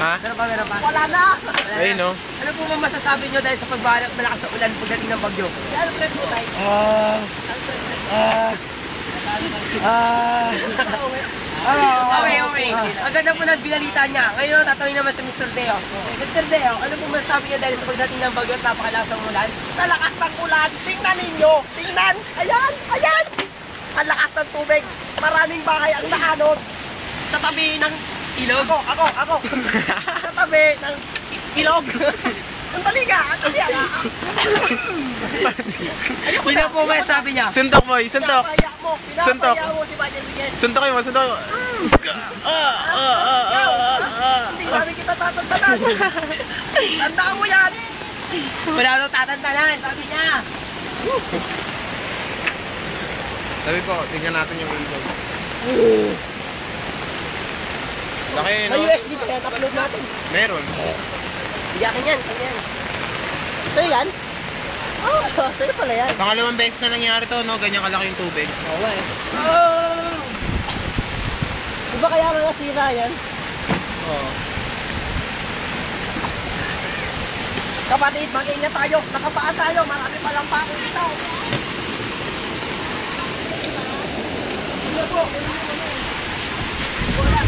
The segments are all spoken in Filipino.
Ha? Meron pa, meron pa. Wala na! Ayun, no? Ano po ba masasabi nyo dahil sa pagbalak malakas sa ulan pagdating ng bagyo? Si Alfred po tayo. Okay. Ang ganda po ng binalita niya. Ngayon, tatanungin naman sa Mr. Deo. Mr. Deo, ano po masasabi niya dahil sa pagdating ng bagyo at napakalakas ng ulan? Sa lakas ng ulan, tingnan ninyo! Tingnan! Ayan! Ayan! Ang lakas ng tubig. Maraming bahay ang naanod. Sa tabi ng ilog. Ako. Sa tabi ng ilog. Ang taliga! Ang taliga! Yun na po masasabi niya. Suntok, boy, suntok. Suntok. Pinapaya mo si Bajan Miguel. Suntok mo, suntok. Hindi namin kita tatantanan. Tandaan mo yan. Wala nang tatantanan, sabi niya. Sabi po, tingnan natin yung ilog. Laki, no? May USB pa yan, upload natin. Meron. Hindi akin yan, akin yan. Sa'yo yan? Oo, sa'yo pala yan. Pangalawang beses na nangyari to, no? Ganyan kalaki yung tubig. Oo eh. Di ba kaya nga nasira yan? Oo. Kapatid, mag-ingat tayo. Nakapaan tayo. Marami palang pako dito. Ano po? Wala.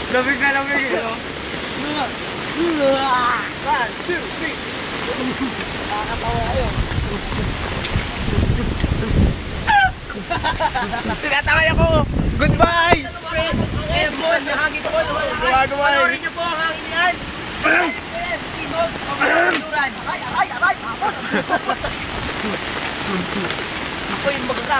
Lamig na lamig, no? 1, 2, 3. Nakakatawa kayo. Tinataway ako! Goodbye! Ayan po, nahangin po. Gumagaway. Panoorin niyo po ang hangin yan. Yes, Timog, pagkakaturan. Aray! Ako yung magkakak.